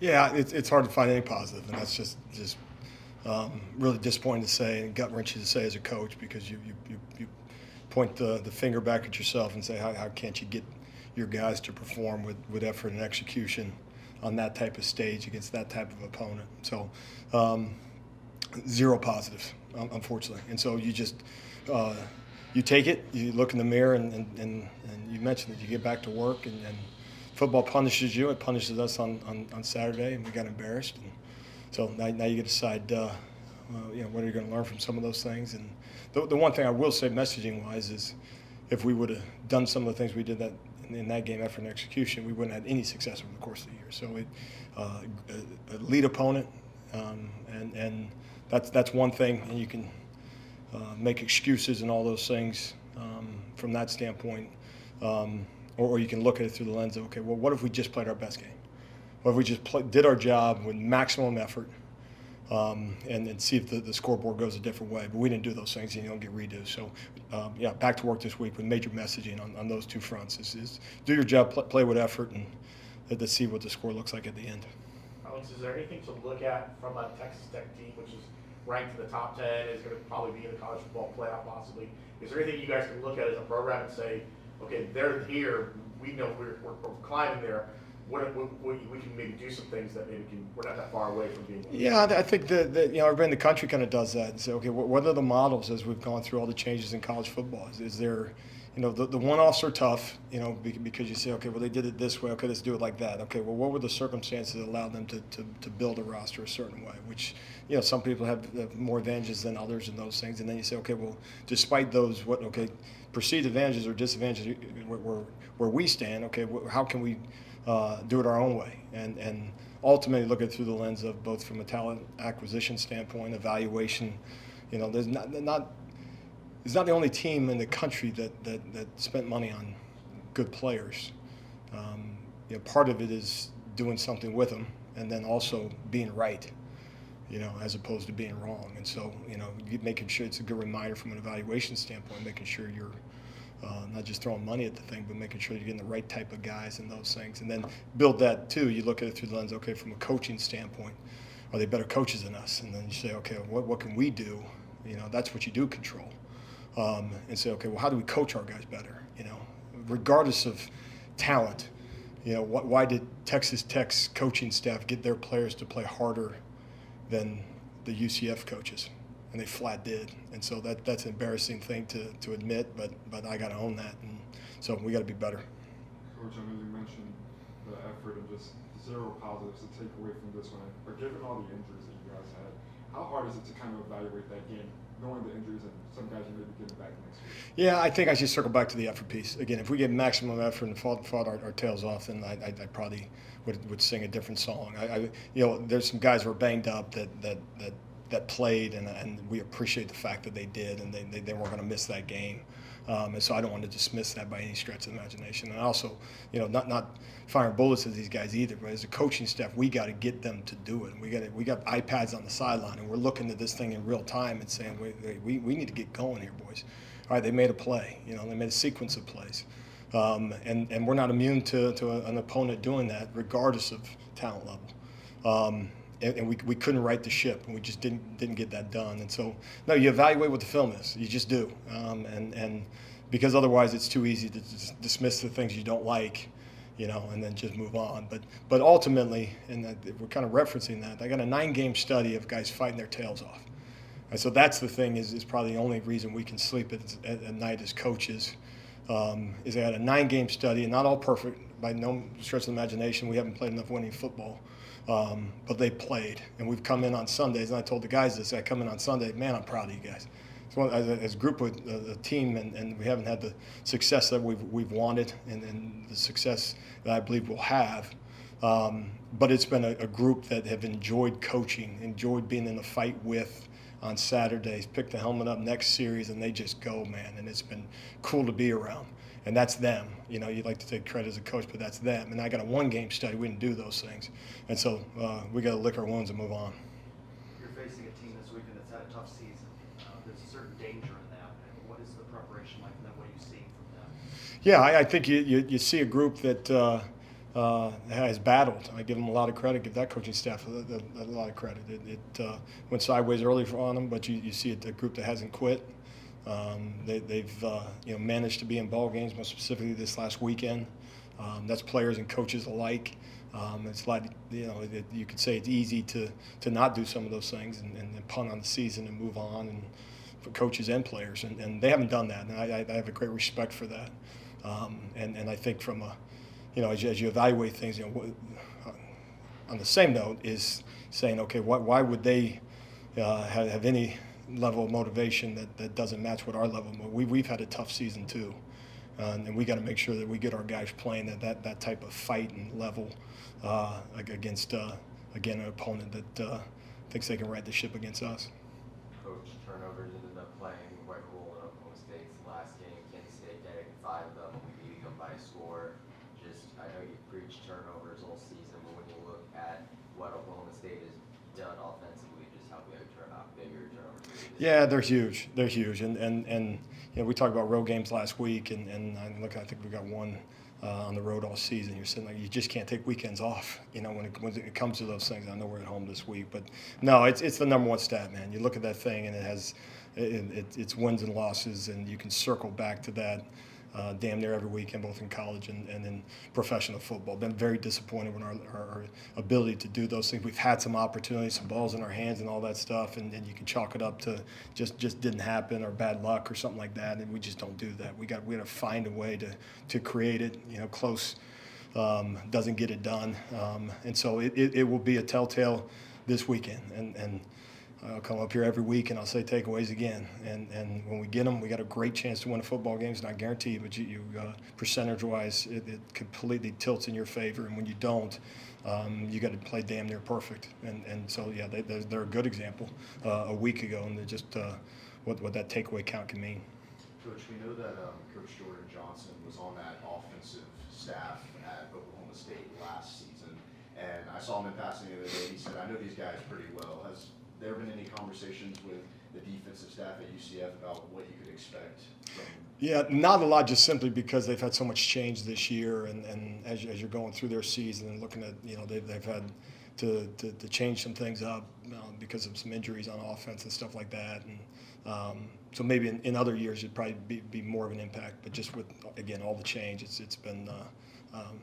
Yeah, it's hard to find any positive, and that's just really disappointing to say and gut wrenching to say as a coach, because you point the finger back at yourself and say, how can't you get your guys to perform with effort and execution on that type of stage against that type of opponent? So zero positives, unfortunately. And so you just you take it, you look in the mirror, and you mentioned that you get back to work, and football punishes you. It punishes us on Saturday, and we got embarrassed. And so now you get to decide, what are you going to learn from some of those things? And the one thing I will say, messaging-wise, is if we would have done some of the things we did in that game, effort and execution, we wouldn't have had any success over the course of the year. So a lead opponent, and that's one thing, and you can make excuses and all those things from that standpoint, or you can look at it through the lens of, okay, well, what if we just played our best game? What if we just did our job with maximum effort, and see if the scoreboard goes a different way? But we didn't do those things, and you don't get redos. So, back to work this week with major messaging on those two fronts is do your job, play with effort, and to see what the score looks like at the end. Alex, is there anything to look at from a Texas Tech team, which is ranked in the top 10, is going to probably be in the college football playoff possibly? Is there anything you guys can look at as a program and say, okay, they're here, we know we're climbing there, we can maybe do some things that maybe we're not that far away from being. Yeah, I think that everybody in the country kind of does that and say, okay, what are the models as we've gone through all the changes in college football? Is there, the one-offs are tough, because you say, okay, well, they did it this way, okay, let's do it like that. Okay, well, what were the circumstances that allowed them to build a roster a certain way, which, some people have more advantages than others in those things. And then you say, okay, well, despite those, perceived advantages or disadvantages where we stand, okay, how can we do it our own way? And ultimately look at it through the lens of both from a talent acquisition standpoint, evaluation. There's not the only team in the country that spent money on good players. Part of it is doing something with them, and then also being right, as opposed to being wrong. And so, making sure it's a good reminder from an evaluation standpoint, making sure you're not just throwing money at the thing, but making sure you're getting the right type of guys and those things. And then build that, too. You look at it through the lens, okay, from a coaching standpoint, are they better coaches than us? And then you say, okay, what can we do? That's what you do control. And say, okay, well, how do we coach our guys better? Regardless of talent, why did Texas Tech's coaching staff get their players to play harder than the UCF coaches? And they flat did. And so that's an embarrassing thing to admit, but I got to own that. And so we got to be better. Coach, I know you mentioned the effort and just zero positives to take away from this one. But given all the injuries that you guys had, how hard is it to kind of evaluate that game, knowing the injuries and some guys you may be getting back next week? Yeah, I think I should circle back to the effort piece. Again, if we get maximum effort and fought our tails off, then I probably would sing a different song. There's some guys who are banged up that played, and we appreciate the fact that they did, and they weren't going to miss that game. And so I don't want to dismiss that by any stretch of the imagination. And also, not firing bullets at these guys either. But as a coaching staff, we got to get them to do it. We got iPads on the sideline, and we're looking at this thing in real time and saying, we need to get going here, boys. All right, they made a play. They made a sequence of plays. And we're not immune to an opponent doing that, regardless of talent level. And we couldn't right the ship, and we just didn't get that done. And so, no, you evaluate what the film is. You just do, and because otherwise it's too easy to dismiss the things you don't like, and then just move on. But ultimately, and we're kind of referencing that, I got a 9-game study of guys fighting their tails off. And so that's the thing is probably the only reason we can sleep at night as coaches, is I had a 9-game study, and not all perfect by no stretch of the imagination. We haven't played enough winning football. But they played, and we've come in on Sundays, and I told the guys this, I come in on Sunday, man, I'm proud of you guys. So as a group of a team, and we haven't had the success that we've wanted, and the success that I believe we'll have, but it's been a group that have enjoyed coaching, enjoyed being in the fight with on Saturdays, pick the helmet up next series, and they just go, man, and it's been cool to be around. And that's them. You'd like to take credit as a coach, but that's them. And I got a 1-game study. We didn't do those things. And so we got to lick our wounds and move on. You're facing a team this weekend that's had a tough season. There's a certain danger in that. And what is the preparation like for them? What are you seeing from them? Yeah, I think you see a group that has battled. I give them a lot of credit. Give that coaching staff a lot of credit. It went sideways early on them, but you see a group that hasn't quit. They've managed to be in ball games, most specifically this last weekend. That's players and coaches alike. It's like you could say it's easy to not do some of those things and punt on the season and move on, and for coaches and players, and they haven't done that, and I have a great respect for that. And I think from as you evaluate things, on the same note is saying, okay, why would they have any level of motivation that doesn't match what our level of we've had a tough season too. And we got to make sure that we get our guys playing at that type of fight and level against, again, an opponent that thinks they can ride the ship against us. Coach, turnovers ended up playing quite a role in Oklahoma State's last game. Kansas State getting 5 of them, only beating them by a score. I know you preached turnovers all season, but when you look at what Oklahoma State has done offensively, just how big your turnovers are. Yeah, they're huge. They're huge, and we talked about road games last week, and I think we got one on the road all season. You're saying you just can't take weekends off. When it comes to those things. I know we're at home this week, but no, it's the number one stat, man. You look at that thing, and it has it's wins and losses, and you can circle back to that. Damn near every weekend, both in college and in professional football. Been very disappointed with our ability to do those things. We've had some opportunities, some balls in our hands and all that stuff, and you can chalk it up to just didn't happen or bad luck or something like that, and we just don't do that. We got to find a way to create it. Close doesn't get it done, and so it will be a telltale this weekend, and I'll come up here every week and I'll say takeaways again. And when we get them, we got a great chance to win a football game. It's not guaranteed, but you percentage-wise, it completely tilts in your favor. And when you don't, you got to play damn near perfect. And so, yeah, they're a good example a week ago, and they're just what that takeaway count can mean. Coach, we know that Coach Jordan Johnson was on that offensive staff at Oklahoma State last season. And I saw him in passing the other day. He said, I know these guys pretty well. Has there been any conversations with the defensive staff at UCF about what you could expect from? Yeah, not a lot, just simply because they've had so much change this year, and as you're going through their season and looking at, they've had to change some things up because of some injuries on offense and stuff like that, and so maybe in other years it'd probably be more of an impact, but just with, again, all the change, it's been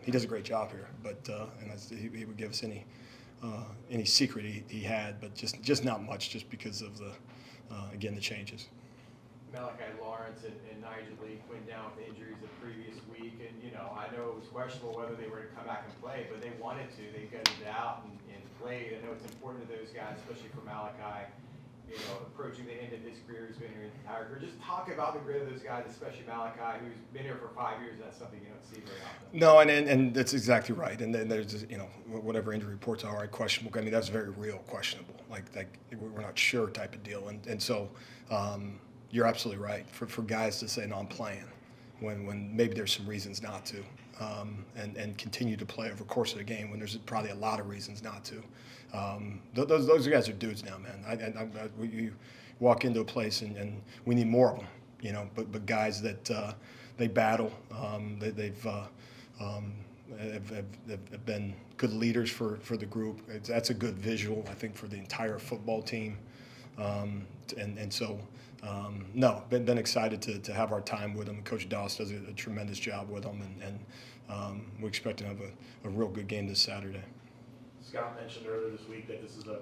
he does a great job here, but and he would give us any secret he had, but just not much, just because of the again, the changes. Malachi Lawrence and Nigel Lee went down with injuries the previous week, and I know it was questionable whether they were to come back and play, but they wanted to. They got it out and played. I know it's important to those guys, especially for Malachi. Approaching the end of his career, he's been here his entire career. Just talk about the grit of those guys, especially Malachi, who's been here for 5 years. That's something you don't see very often. No, and that's exactly right. And then there's just, whatever injury reports are questionable. I mean, that's very real questionable. Like we're not sure type of deal. And so you're absolutely right. For guys to say, no, I'm playing, when maybe there's some reasons not to, and continue to play over the course of the game when there's probably a lot of reasons not to. Those guys are dudes now, man. You walk into a place and we need more of them, but guys that they battle, they've have been good leaders for the group. That's a good visual, I think, for the entire football team. And so, no, been excited to have our time with them. Coach Doss does a tremendous job with them, and we expect to have a real good game this Saturday. Scott mentioned earlier this week that this is a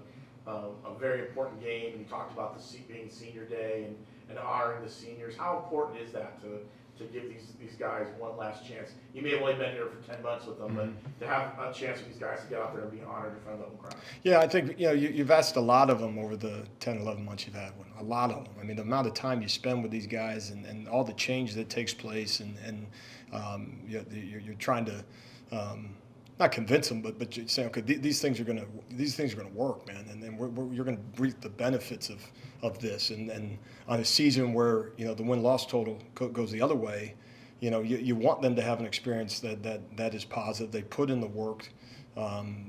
very important game, and he talked about being senior day and honoring the seniors. How important is that to give these guys one last chance? You may have only been here for 10 months with them, but to have a chance for these guys to get out there and be honored in front of the home crowd. Yeah, I think you've asked a lot of them over the 10, 11 months you've had one. A lot of them. I mean, the amount of time you spend with these guys and all the change that takes place, and you're trying to. Not convince them, but you say, okay, these things are gonna work, man, and then you're gonna reap the benefits of this. And on a season where the win-loss total goes the other way, you want them to have an experience that is positive. They put in the work.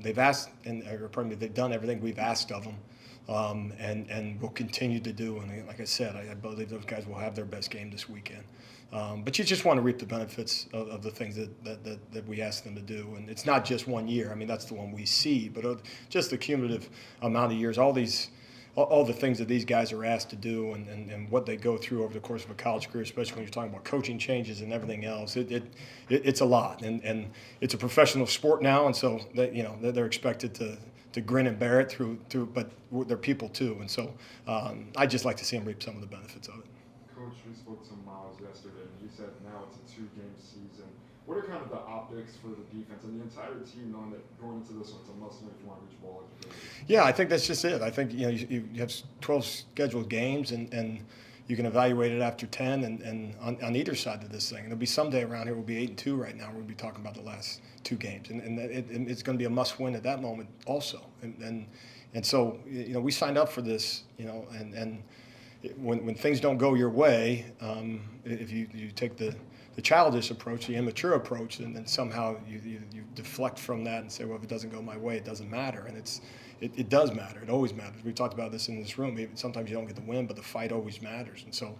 They've asked, they've done everything we've asked of them, and will continue to do. And like I said, I believe those guys will have their best game this weekend. But you just want to reap the benefits of the things that we ask them to do. And it's not just 1 year. I mean, that's the one we see, but just the cumulative amount of years, all the things that these guys are asked to do and what they go through over the course of a college career, especially when you're talking about coaching changes and everything else, it's a lot. And it's a professional sport now, and so they're expected to grin and bear it through, but they're people too. And so I'd just like to see them reap some of the benefits of it. Coach, we spoke to Miles yesterday, and he said now it's a 2-game season. What are kind of the optics for the defense and the entire team, knowing that going into this one, it's a must-win if you want to reach ball eligibility? Yeah, I think that's just it. I think you have 12 scheduled games, and you can evaluate it after 10, and on either side of this thing. And there'll be someday around here we'll be 8-2 right now. We'll be talking about the last 2 games, and it's going to be a must-win at that moment also. And so we signed up for this, and when things don't go your way, if you take the childish approach, the immature approach, and then somehow you deflect from that and say, well, if it doesn't go my way, it doesn't matter. And it does matter. It always matters. We talked about this in this room. Sometimes you don't get the win, but the fight always matters. And so,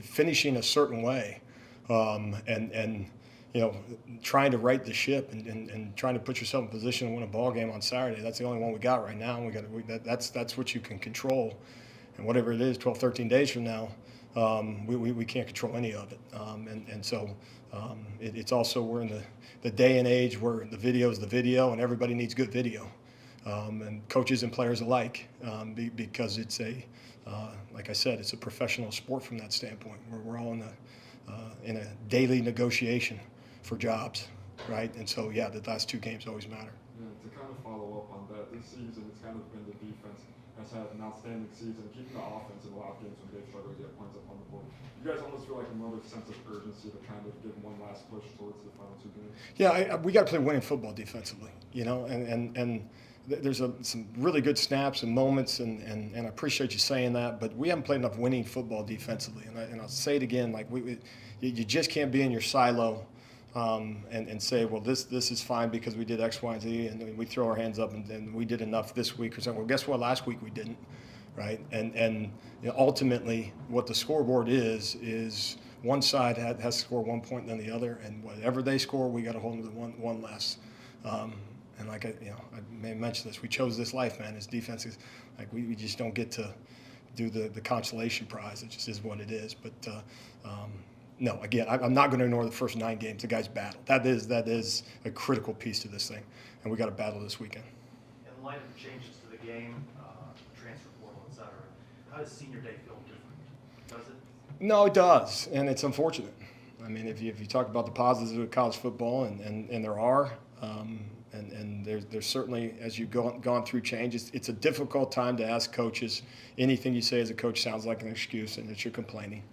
finishing a certain way, and trying to right the ship and trying to put yourself in position to win a ball game on Saturday. That's the only one we got right now. That's what you can control. And whatever it is, 12, 13 days from now, we can't control any of it. So it's also, we're in the day and age where the video is the video, and everybody needs good video, and coaches and players alike, because it's like I said, it's a professional sport from that standpoint. We're all in a daily negotiation for jobs, right? And so, the last 2 games always matter. Yeah, to kind of follow up on that, this season it's kind of been the defense has had an outstanding season, keeping the offense in a lot of games when they've struggled to get points up on the board. You guys almost feel like another sense of urgency to kind of give one last push towards the final 2 games? Yeah, we got to play winning football defensively, and there's some really good snaps and moments, and I appreciate you saying that, but we haven't played enough winning football defensively. And I'll say it again, like you just can't be in your silo and say, well, this is fine because we did X, Y, and Z, and we throw our hands up and we did enough this week or something. Well, guess what? Last week we didn't, right? And ultimately, what the scoreboard is one side has to score 1 point than the other, and whatever they score, we got to hold them to one less. And like I may have mentioned this, we chose this life, man. As defenses, like we just don't get to do the consolation prize. It just is what it is. But no, again, I'm not going to ignore the first 9 games the guys battled. That is a critical piece to this thing, and we got to battle this weekend. In light of the changes to the game, transfer portal, et cetera, how does senior day feel different? Does it? No, it does, and it's unfortunate. I mean, if you talk about the positives of college football, and there are, and there's certainly, as you've gone through changes, it's a difficult time to ask coaches. Anything you say as a coach sounds like an excuse, and that you're complaining.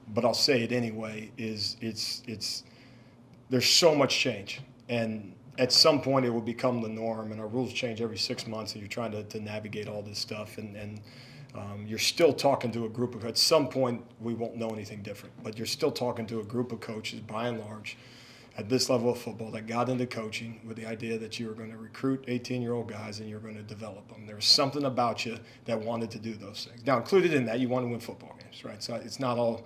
But I'll say it anyway, there's so much change, and at some point it will become the norm, and our rules change every 6 months, and you're trying to navigate all this stuff, and you're still talking to a group of, at some point we won't know anything different, but you're still talking to a group of coaches, by and large, at this level of football that got into coaching with the idea that you were going to recruit 18-year-old guys and you're going to develop them. There was something about you that wanted to do those things. Now, included in that, you want to win football games, right? So it's not all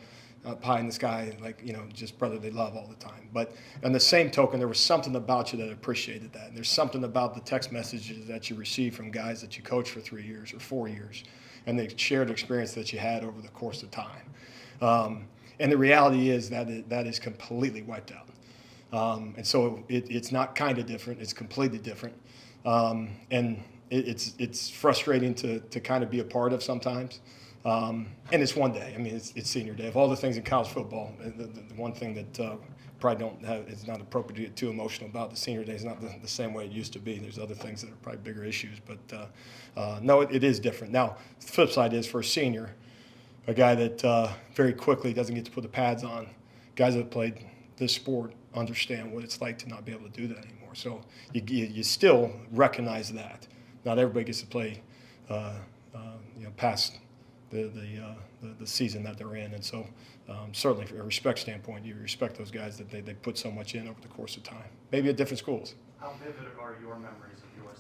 pie in the sky, like, just brotherly love all the time. But on the same token, there was something about you that appreciated that. And there's something about the text messages that you receive from guys that you coached for 3 years or 4 years, and the shared experience that you had over the course of time. And the reality is that that is completely wiped out. And so it's not kind of different, it's completely different. And it's frustrating to kind of be a part of sometimes. And it's one day. I mean, it's senior day. Of all the things in college football, the one thing that probably don't have, it's not appropriate to get too emotional about, the senior day is not the same way it used to be. There's other things that are probably bigger issues. But no, it is different. Now, the flip side is for a senior, a guy that very quickly doesn't get to put the pads on, guys that have played this sport understand what it's like to not be able to do that anymore. So you still recognize that. Not everybody gets to play past the season that they're in. And so certainly from a respect standpoint, you respect those guys that they put so much in over the course of time. Maybe at different schools. How vivid are your memories of your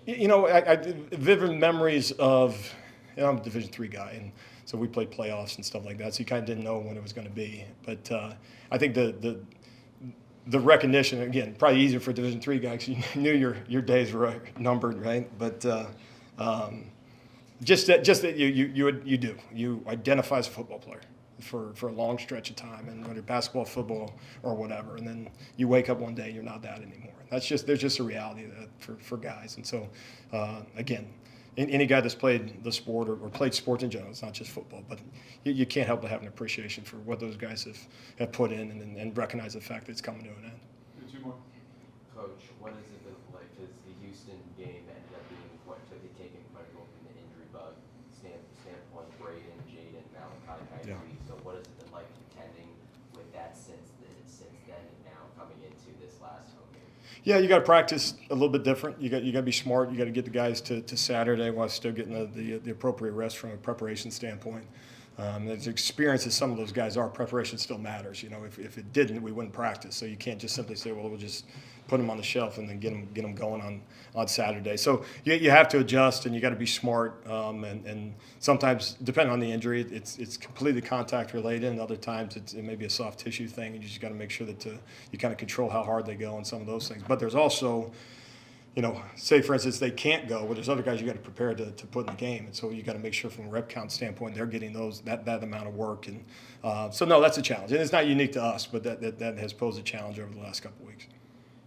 senior? I vivid memories of, I'm a Division III guy, and So we played playoffs and stuff like that. So you kind of didn't know when it was going to be. But I think the recognition, again, probably easier for Division III guys. You knew your days were numbered, right? But just that you identify as a football player for a long stretch of time, and whether basketball, football, or whatever, and then you wake up one day you're not that anymore. There's just a reality of that for guys. And so again, any guy that's played the sport or played sports in general, it's not just football, but you can't help but have an appreciation for what those guys have put in, and recognize the fact that it's coming to an end. Two more. Coach, what has it been like? Because the Houston game ended up being what took it, taking quite a bit from the injury bug standpoint. Braden, Jaden, Malachi, Yeah. So what has it been like contending with that since then and now coming into this last home game? Yeah, you got to practice a little bit different. You got to be smart. You got to get the guys to Saturday while still getting the appropriate rest from a preparation standpoint. As experienced as some of those guys are, preparation still matters. You know, if it didn't, we wouldn't practice. So you can't just simply say, well, we'll just put them on the shelf and then get them going on Saturday. So you have to adjust, and you got to be smart. And sometimes, depending on the injury, it's completely contact related, and other times it may be a soft tissue thing, and you just got to make sure that you kind of control how hard they go and some of those things. But there's also, you know, say for instance they can't go, well, there's other guys you got to prepare to put in the game, and so you got to make sure from a rep count standpoint they're getting that amount of work, and so no, that's a challenge, and it's not unique to us, but that has posed a challenge over the last couple of weeks.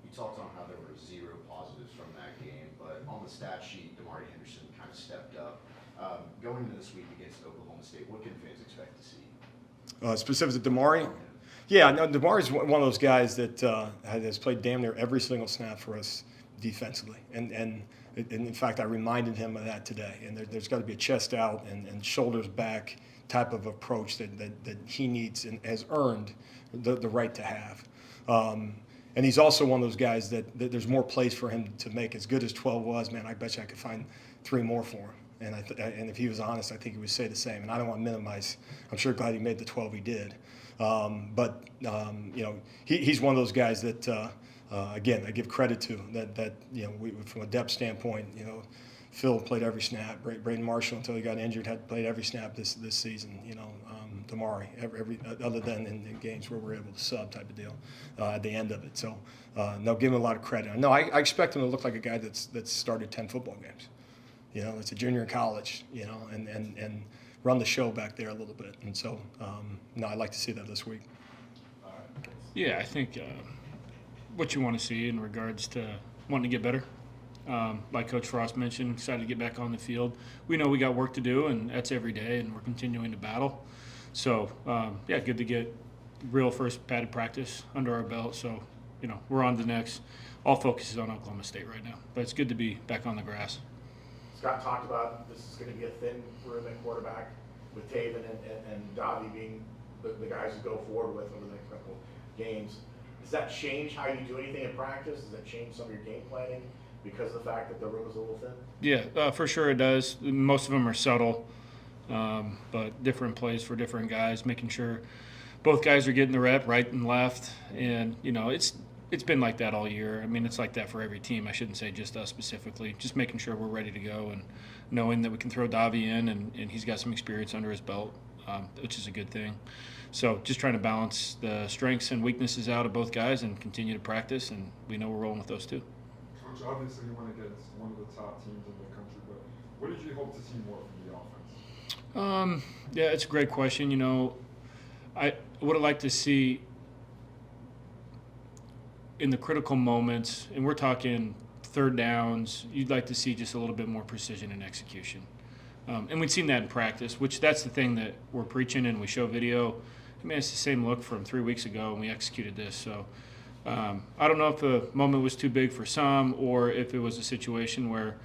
You talked on how there were 0 positives from that game, but on the stat sheet, Damari Henderson kind of stepped up. Going into this week against Oklahoma State, what can fans expect to see? Specific to Damari? Yeah, no, Damari's one of those guys that has played damn near every single snap for us defensively, and in fact I reminded him of that today, and there's got to be a chest out and shoulders back type of approach that he needs and has earned the right to have, and he's also one of those guys that there's more plays for him to make. As good as 12 was, man, I bet you I could find 3 more for him, and if he was honest, I think he would say the same, and I don't want to minimize. I'm sure glad he made the 12 he did, but you know, he's one of those guys that again, I give credit to that you know, from a depth standpoint, you know, Phil played every snap. Braden Marshall, until he got injured, had played every snap this season. You know, Damari, every other than in games where we're able to sub type of deal at the end of it. So, no, give him a lot of credit. No, I expect him to look like a guy that's started 10 football games. You know, it's a junior in college. You know, and run the show back there a little bit. And so, no, I'd like to see that this week. Yeah, I think what you want to see in regards to wanting to get better. Like Coach Frost mentioned, excited to get back on the field. We know we got work to do, and that's every day, and we're continuing to battle. So, yeah, good to get real first padded practice under our belt. So, you know, we're on to the next. All focus is on Oklahoma State right now, but it's good to be back on the grass. Scott talked about this is going to be a thin room at quarterback with Taven and Davi being the guys to go forward with over the next couple games. Does that change how you do anything in practice? Does that change some of your game planning because of the fact that the room is a little thin? Yeah, for sure it does. Most of them are subtle, but different plays for different guys, making sure both guys are getting the rep right and left. And, you know, it's been like that all year. I mean, it's like that for every team. I shouldn't say just us specifically. Just making sure we're ready to go and knowing that we can throw Davi in and he's got some experience under his belt, which is a good thing. So just trying to balance the strengths and weaknesses out of both guys and continue to practice, and we know we're rolling with those too. Coach, obviously you went against one of the top teams in the country, but what did you hope to see more from the offense? Yeah, it's a great question. You know, I would have liked to see in the critical moments, and we're talking third downs, you'd like to see just a little bit more precision and execution. And we've seen that in practice, which that's the thing that we're preaching and we show video. I mean, it's the same look from 3 weeks ago when we executed this. So I don't know if the moment was too big for some or if it was a situation where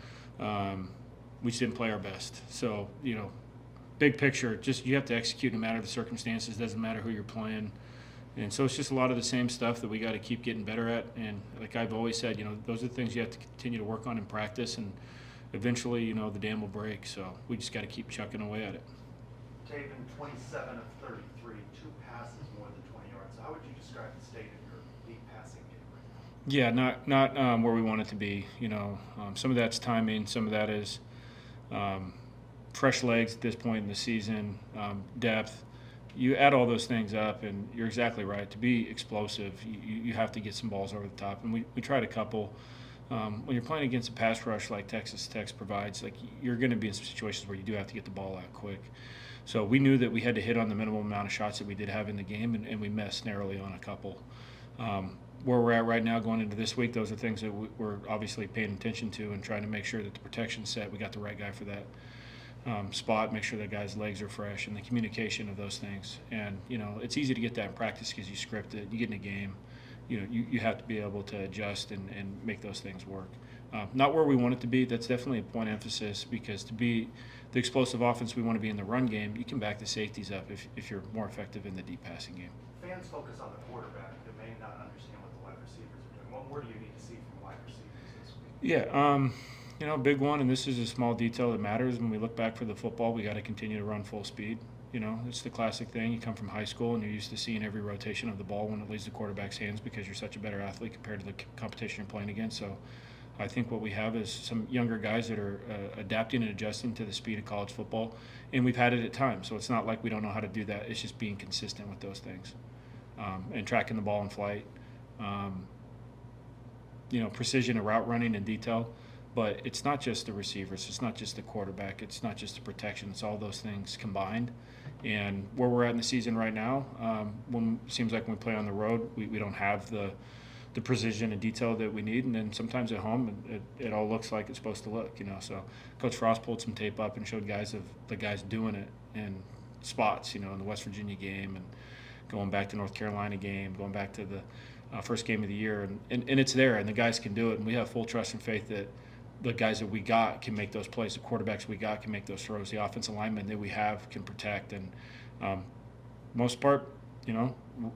we just didn't play our best. So, you know, big picture, just you have to execute no matter the circumstances, doesn't matter who you're playing. And so it's just a lot of the same stuff that we got to keep getting better at. And like I've always said, you know, those are the things you have to continue to work on in practice, and eventually, you know, the dam will break. So we just got to keep chucking away at it. Taven, 27 of 33, 2 passes more than 20 yards. How would you describe the state of your league passing game right now? Yeah, not where we want it to be. You know, some of that's timing, some of that is fresh legs at this point in the season, depth. You add all those things up, and you're exactly right. To be explosive, you have to get some balls over the top. And we tried a couple. When you're playing against a pass rush like Texas Tech provides, like you're going to be in some situations where you do have to get the ball out quick. So we knew that we had to hit on the minimum amount of shots that we did have in the game, and we missed narrowly on a couple. Where we're at right now going into this week, those are things that we're obviously paying attention to and trying to make sure that the protection's set. We got the right guy for that spot, make sure that guy's legs are fresh, and the communication of those things. And, it's easy to get that in practice because you script it. You get in a game, you have to be able to adjust and make those things work. Not where we want it to be. That's definitely a point of emphasis because to be the explosive offense we want to be in the run game, you can back the safeties up if you're more effective in the deep passing game. Fans focus on the quarterback that may not understand what the wide receivers are doing. What more do you need to see from wide receivers this week? Yeah, big one, and this is a small detail that matters. When we look back for the football, we got to continue to run full speed. It's the classic thing. You come from high school and you're used to seeing every rotation of the ball when it leaves the quarterback's hands because you're such a better athlete compared to the competition you're playing against. So I think what we have is some younger guys that are adapting and adjusting to the speed of college football, and we've had it at times. So it's not like we don't know how to do that. It's just being consistent with those things and tracking the ball in flight, precision and route running and detail. But it's not just the receivers. It's not just the quarterback. It's not just the protection. It's all those things combined. And where we're at in the season right now, it seems like when we play on the road, we don't have the precision and detail that we need. And then sometimes at home, it all looks like it's supposed to look. So Coach Frost pulled some tape up and showed the guys doing it in spots, in the West Virginia game and going back to North Carolina game, going back to the first game of the year. And it's there, and the guys can do it. And we have full trust and faith that the guys that we got can make those plays. The quarterbacks we got can make those throws. The offensive linemen that we have can protect. And most part,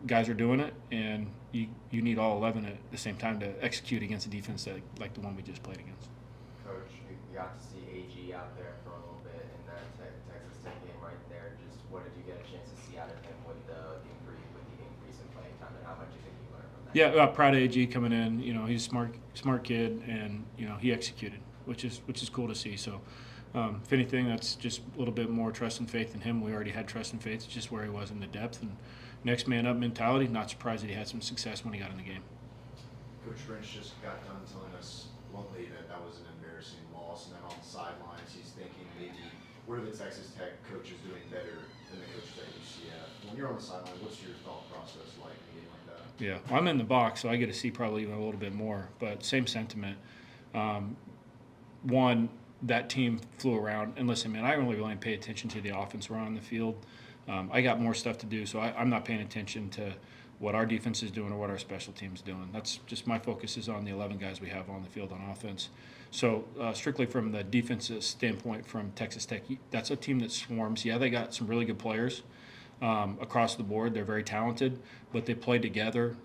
guys are doing it, and you need all 11 at the same time to execute against a defense like the one we just played against. Coach, we got to see AG out there for a little bit in that Texas Tech game right there. Just what did you get a chance to see out of him with the increase in playing time, and how much do you think you learned from that? Yeah, proud of AG coming in. He's a smart kid, and he executed, which is cool to see. So, if anything, that's just a little bit more trust and faith in him. We already had trust and faith. It's just where he was in the depth and next man up mentality. Not surprised that he had some success when he got in the game. Coach Grinch just got done telling us bluntly that was an embarrassing loss, and then on the sidelines, he's thinking maybe what are the Texas Tech coaches doing better than the coaches at UCF? When you're on the sideline, what's your thought process like in a game like that? Yeah, well, I'm in the box, so I get to see probably even a little bit more. But same sentiment. One, that team flew around. And listen, man, I don't really pay attention to the offense around on the field. I got more stuff to do, so I'm not paying attention to what our defense is doing or what our special team's doing. That's just my focus is on the 11 guys we have on the field on offense. So strictly from the defensive standpoint from Texas Tech, that's a team that swarms. Yeah, they got some really good players across the board. They're very talented, but they play together.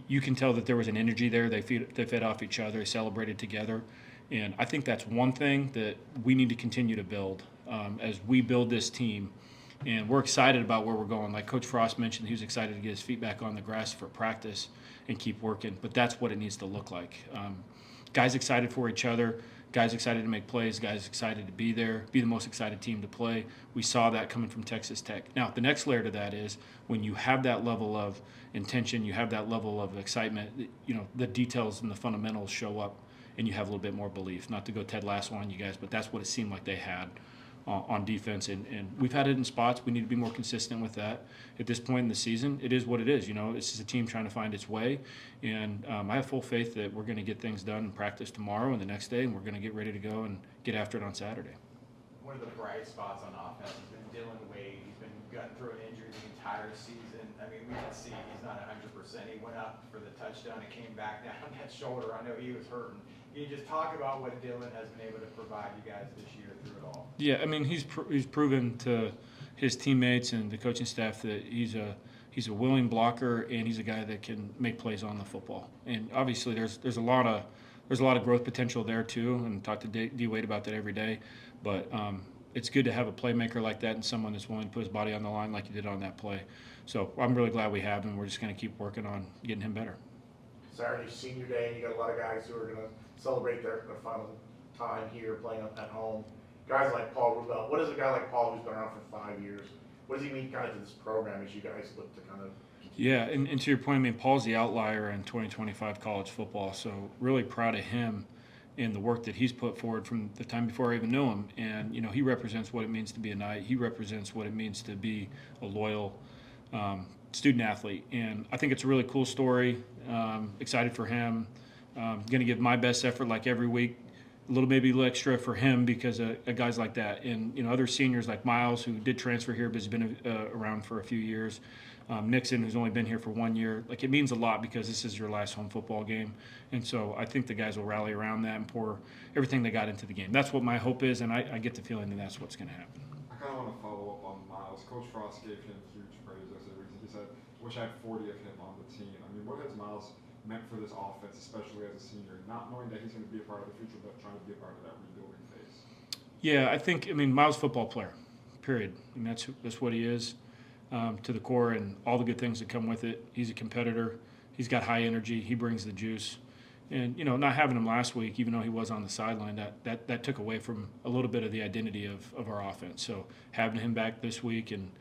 You can tell that there was an energy there. They fed off each other. They celebrated together. And I think that's one thing that we need to continue to build as we build this team. And we're excited about where we're going. Like Coach Frost mentioned, he was excited to get his feet back on the grass for practice and keep working. But that's what it needs to look like. Guys excited for each other. Guys excited to make plays. Guys excited to be there, be the most excited team to play. We saw that coming from Texas Tech. Now, the next layer to that is when you have that level of intention, you have that level of excitement, the details and the fundamentals show up and you have a little bit more belief. Not to go Ted Lasso on you guys, but that's what it seemed like they had on defense. And we've had it in spots. We need to be more consistent with that. At this point in the season, it is what it is. This is a team trying to find its way. And I have full faith that we're going to get things done in practice tomorrow and the next day, and we're going to get ready to go and get after it on Saturday. One of the bright spots on offense has been Dylan Wade. He's been gutting through an injury the entire season. I mean, we can see he's not 100%. He went up for the touchdown and came back down that shoulder. I know he was hurting. Can you just talk about what Dylan has been able to provide you guys this year through it all? Yeah, I mean, he's proven to his teammates and the coaching staff that he's a willing blocker and he's a guy that can make plays on the football. And obviously, there's a lot of growth potential there too. And talk to D Wade about that every day. But it's good to have a playmaker like that and someone that's willing to put his body on the line like he did on that play. So I'm really glad we have him. We're just going to keep working on getting him better. Saturday, senior day, and you got a lot of guys who are going to celebrate their final time here playing at home. guys like Paul Rubel, what does a guy like Paul who's been around for 5 years, what does he mean kind of to this program as you guys look to kind of? Yeah, and to your point, I mean, Paul's the outlier in 2025 college football, so really proud of him and the work that he's put forward from the time before I even knew him. And, you know, he represents what it means to be a Knight. He represents what it means to be a loyal student athlete. And I think it's a really cool story. Excited for him. Going to give my best effort like every week. A little maybe extra for him because of guys like that. And, you know, other seniors like Miles, who did transfer here but has been around for a few years. Nixon, who's only been here for 1 year. Like, it means a lot because this is your last home football game. And so I think the guys will rally around that and pour everything they got into the game. That's what my hope is, and I get the feeling that that's what's going to happen. I kind of want to follow up on Miles. Coach Frost gave him huge praise as a reason. He said, wish I had 40 of him on the team. I mean, what has Miles meant for this offense, especially as a senior, not knowing that he's going to be a part of the future, but trying to be a part of that rebuilding phase? Yeah, I think, Miles' football player, period. I mean, that's what he is. To the core and all the good things that come with it. He's a competitor. He's got high energy. He brings the juice. And, you know, not having him last week, even though he was on the sideline, that took away from a little bit of the identity of our offense. So having him back this week and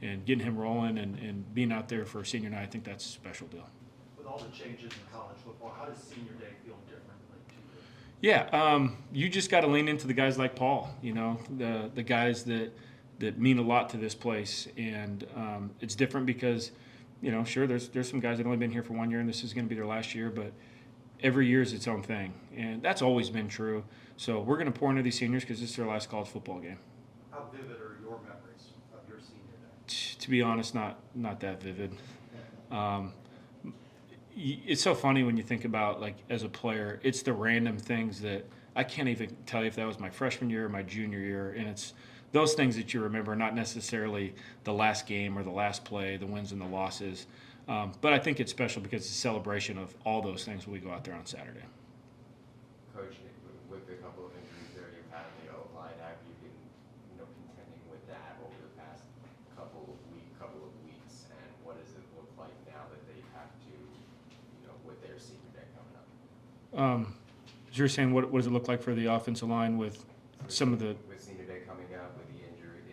getting him rolling and being out there for senior night, I think that's a special deal. With all the changes in college football, how does senior day feel differently to you? Yeah, you just got to lean into the guys like Paul, you know, the guys that mean a lot to this place. And it's different because, you know, sure, there's some guys that have only been here for 1 year and this is going to be their last year, but every year is its own thing. And that's always been true. So we're going to pour into these seniors because this is their last college football game. How vivid are your memories of your senior day? To be honest, not that vivid. It's so funny when you think about, like, as a player, it's the random things that I can't even tell you if that was my freshman year or my junior year. And it's those things that you remember, not necessarily the last game or the last play, the wins and the losses. But I think it's special because it's a celebration of all those things when we go out there on Saturday. Coach, with a couple of injuries there you've had in the O-line, have you been, contending with that over the past couple of weeks, and what does it look like now that they have to, with their senior day coming up? As you're saying, what does it look like for the offensive line with some of the with senior day coming up, with the injuries,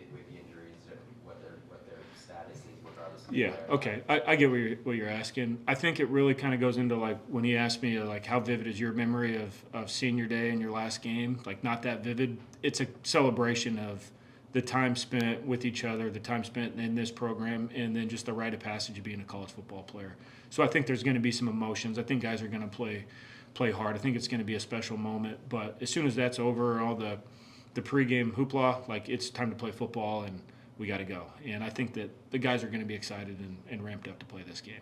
what their status is regardless of Yeah, okay. I get what you're asking. I think it really kind of goes into, like, when he asked me, like, how vivid is your memory of senior day and your last game? Like, not that vivid. It's a celebration of the time spent with each other, the time spent in this program, and then just the rite of passage of being a college football player. So I think there's going to be some emotions. I think guys are going to play hard. I think it's going to be a special moment. But as soon as that's over, all the pregame hoopla, like, it's time to play football and we got to go. And I think that the guys are going to be excited and ramped up to play this game.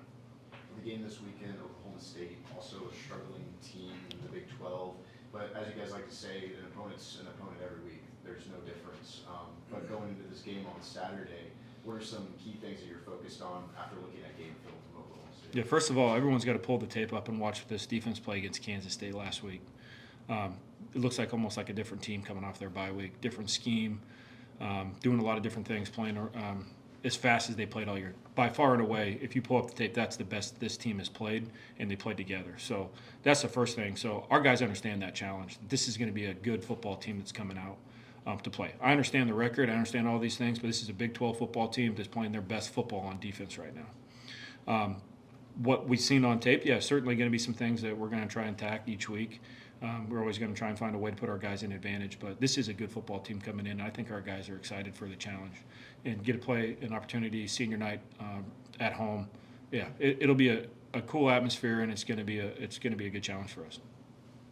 The game this weekend, Oklahoma State, also a struggling team in the Big 12. But as you guys like to say, an opponent's an opponent every week. There's no difference. But going into this game on Saturday, what are some key things that you're focused on after looking at game film from Oklahoma State? Yeah, first of all, everyone's got to pull the tape up and watch this defense play against Kansas State last week. It looks like almost like a different team coming off their bye week, different scheme, doing a lot of different things, playing as fast as they played all year. By far and away, if you pull up the tape, that's the best this team has played, and they played together. So that's the first thing. So our guys understand that challenge. This is going to be a good football team that's coming out to play. I understand the record. I understand all these things, but this is a Big 12 football team that's playing their best football on defense right now. What we've seen on tape, yeah, certainly going to be some things that we're going to try and attack each week. We're always going to try and find a way to put our guys in advantage, but this is a good football team coming in. I think our guys are excited for the challenge and get to play an opportunity senior night at home. Yeah, it'll be a cool atmosphere, and it's going to be a good challenge for us.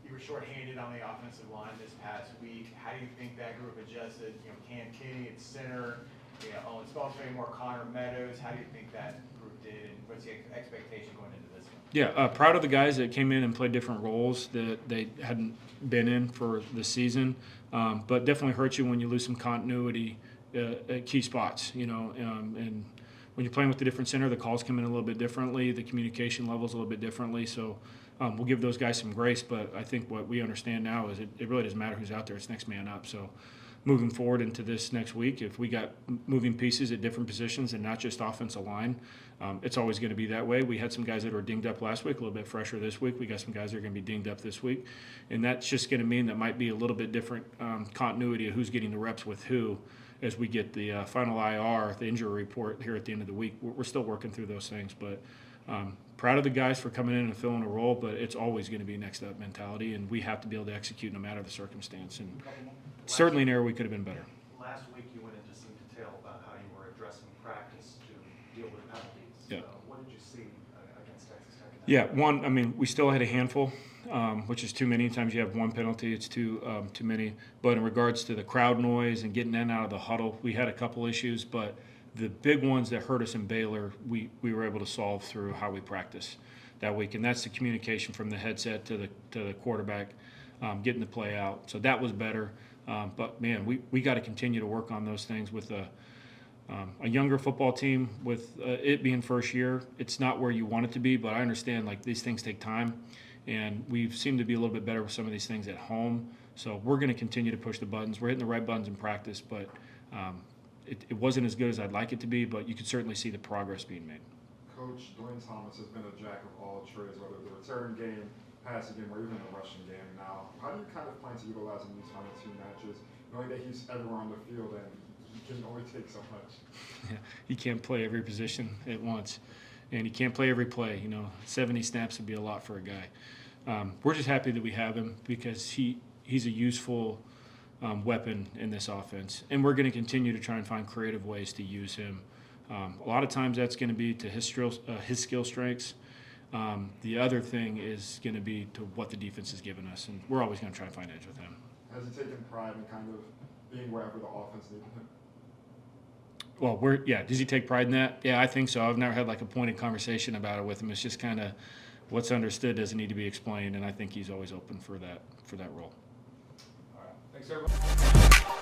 You were shorthanded on the offensive line this past week. How do you think that group adjusted? Cam Kitty at center, Owen Spellstraight, more Connor Meadows. How do you think that group did, and what's the expectation going into this one? Yeah, proud of the guys that came in and played different roles that they hadn't been in for the season, but definitely hurts you when you lose some continuity at key spots, and when you're playing with the different center, the calls come in a little bit differently, the communication levels a little bit differently, so we'll give those guys some grace, but I think what we understand now is it really doesn't matter who's out there, it's next man up, so moving forward into this next week, if we got moving pieces at different positions and not just offensive line, it's always going to be that way. We had some guys that were dinged up last week, a little bit fresher this week. We got some guys that are going to be dinged up this week. And that's just going to mean that might be a little bit different continuity of who's getting the reps with who as we get the final IR, the injury report here at the end of the week. We're still working through those things, but proud of the guys for coming in and filling a role, but it's always going to be next up mentality, and we have to be able to execute no matter the circumstance. And certainly an area we could have been better. Last week you went into some detail about how you were addressing practice to deal with penalties. Yeah. What did you see against Texas Tech? Yeah, one, I mean, we still had a handful, which is too many. Times you have one penalty, it's too many. But in regards to the crowd noise and getting in and out of the huddle, we had a couple issues, but the big ones that hurt us in Baylor, we were able to solve through how we practice that week, and that's the communication from the headset to the quarterback, getting the play out. So that was better. But man, we got to continue to work on those things with a younger football team. With it being first year, it's not where you want it to be. But I understand like these things take time, and we've seemed to be a little bit better with some of these things at home. So we're going to continue to push the buttons. We're hitting the right buttons in practice, but it wasn't as good as I'd like it to be. But you could certainly see the progress being made. Coach Dwayne Thomas has been a jack of all trades, whether the return game, passing game, or even the rushing game. Now, how do you kind of plan to utilize him in these final two matches, knowing that he's everywhere on the field and he can only take so much? Yeah, he can't play every position at once, and he can't play every play. 70 snaps would be a lot for a guy. We're just happy that we have him because he's a useful weapon in this offense, and we're going to continue to try and find creative ways to use him. A lot of times that's going to be to his skill strengths. The other thing is going to be to what the defense has given us, and we're always going to try and find edge with him. Has he taken pride in kind of being wherever the offense needed him? Well, does he take pride in that? Yeah, I think so. I've never had like a pointed conversation about it with him. It's just kind of what's understood doesn't need to be explained, and I think he's always open for that role. All right. Thanks, everyone.